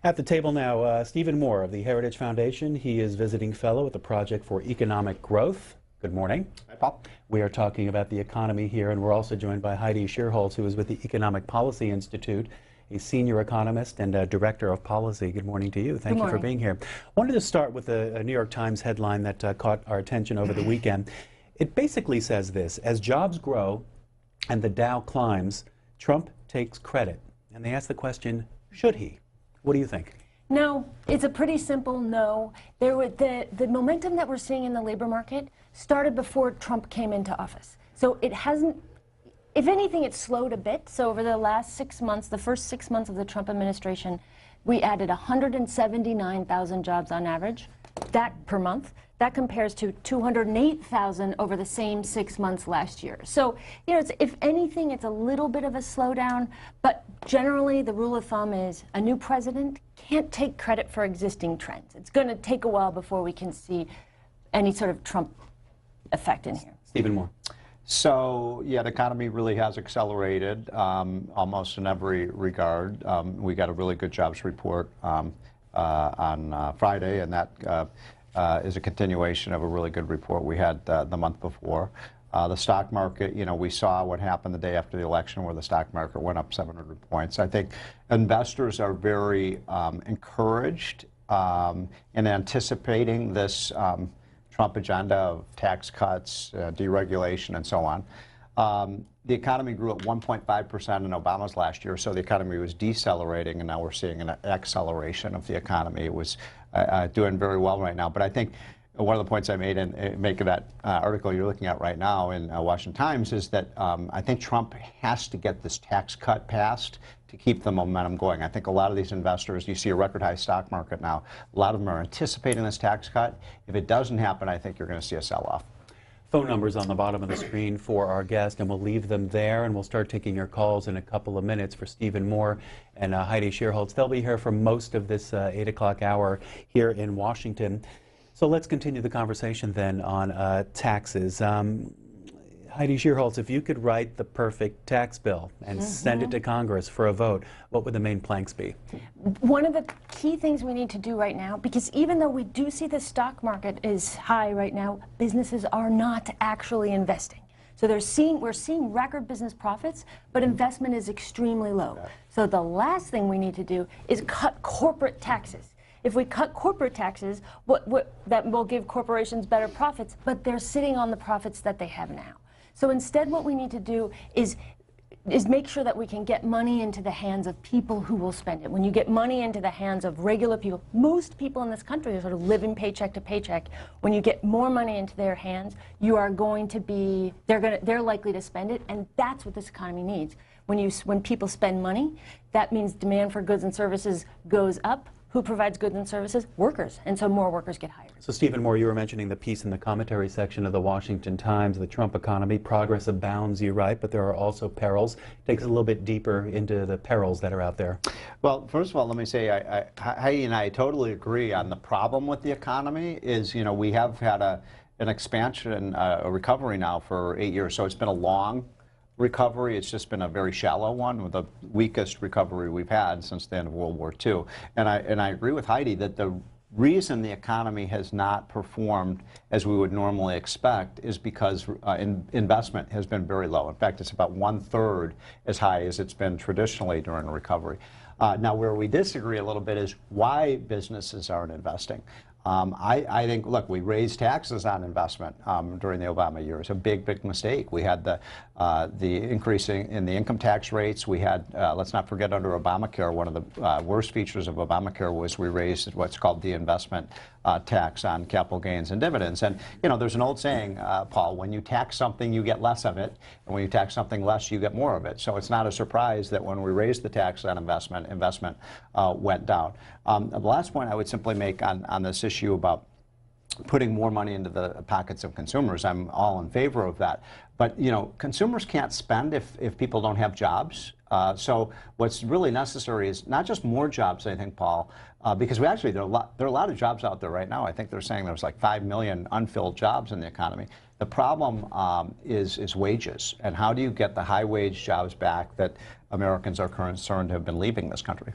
At the table now, Stephen Moore of the Heritage Foundation. He is visiting fellow at the Project for Economic Growth. Good morning. Hi, Paul. We are talking about the economy here, and we're also joined by Heidi Shierholz, who is with the Economic Policy Institute, a senior economist and director of policy. Good morning to you. Thank you for being here. I wanted to start with a New York Times headline that caught our attention over the weekend. It basically says this: as jobs grow and the Dow climbs, Trump takes credit. And they ask the question, should he? What do you think? No, it's a pretty simple no. The momentum that we're seeing in the labor market started before Trump came into office. So it hasn't, if anything, it's slowed a bit. So over the last 6 months, the first 6 months of the Trump administration, we added 179,000 jobs on average, that per month. That compares to 208,000 over the same 6 months last year. So, you know, if anything, it's a little bit of a slowdown, but generally the rule of thumb is a new president can't take credit for existing trends. It's going to take a while before we can see any sort of Trump effect in here. Stephen Moore. So, yeah, the economy really has accelerated almost in every regard. We got a really good jobs report on Friday, and that is a continuation of a really good report we had the month before. The stock market, you know, we saw what happened the day after the election where the stock market went up 700 points. I think investors are very encouraged in anticipating this Trump agenda of tax cuts, deregulation, and so on. The economy grew at 1.5% in Obama's last year, so the economy was decelerating, and now we're seeing an acceleration of the economy. It was doing very well right now. But I think one of the points I made in making that article you're looking at right now in Washington Times is that I think Trump has to get this tax cut passed to keep the momentum going. I think a lot of these investors, you see a record high stock market now, a lot of them are anticipating this tax cut. If it doesn't happen, I think you're going to see a sell-off. Phone numbers on the bottom of the screen for our guest, and we'll leave them there, and we'll start taking your calls in a couple of minutes for Stephen Moore and Heidi Shierholz. They'll be here for most of this 8 o'clock hour here in Washington. So let's continue the conversation then on taxes. Heidi Shierholz, if you could write the perfect tax bill and send it to Congress for a vote, what would the main planks be? One of the key things we need to do right now, because even though we do see the stock market is high right now, businesses are not actually investing. So we're seeing record business profits, but investment is extremely low. So the last thing we need to do is cut corporate taxes. If we cut corporate taxes, that will give corporations better profits, but they're sitting on the profits that they have now. So instead, what we need to do is make sure that we can get money into the hands of people who will spend it. When you get money into the hands of regular people, most people in this country are sort of living paycheck to paycheck. When you get more money into their hands, you are going to be, they're likely to spend it, and that's what this economy needs. When people spend money, that means demand for goods and services goes up. Who provides goods and services? Workers. And so more workers get hired. So Stephen Moore, you were mentioning the piece in the commentary section of the Washington Times, the Trump economy. Progress abounds, you write, but there are also perils. Take us a little bit deeper into the perils that are out there. Well, first of all, let me say, Heidi and I totally agree on the problem with the economy is, you know, we have had an expansion, a recovery now for 8 years. So it's been a long recovery. It's just been a very shallow one, the weakest recovery we've had since the end of World War II. And I agree with Heidi that the reason the economy has not performed as we would normally expect is because investment has been very low. In fact, it's about 1/3 as high as it's been traditionally during a recovery. Now, where we disagree a little bit is why businesses aren't investing. I think, look, we raised taxes on investment during the Obama years. A big, big mistake. We had the increase in the income tax rates. We had, let's not forget, under Obamacare, one of the worst features of Obamacare was we raised what's called the investment tax on capital gains and dividends. And, you know, there's an old saying, Paul, when you tax something, you get less of it. And when you tax something less, you get more of it. So it's not a surprise that when we raised the tax on investment, went down. The last point I would simply make on this issue about putting more money into the pockets of consumers, I'm all in favor of that. But, you know, consumers can't spend if people don't have jobs. So what's really necessary is not just more jobs, I think, Paul, because there are a lot of jobs out there right now. I think they're saying there's like 5 million unfilled jobs in the economy. The problem is wages. And how do you get the high wage jobs back that Americans are concerned have been leaving this country?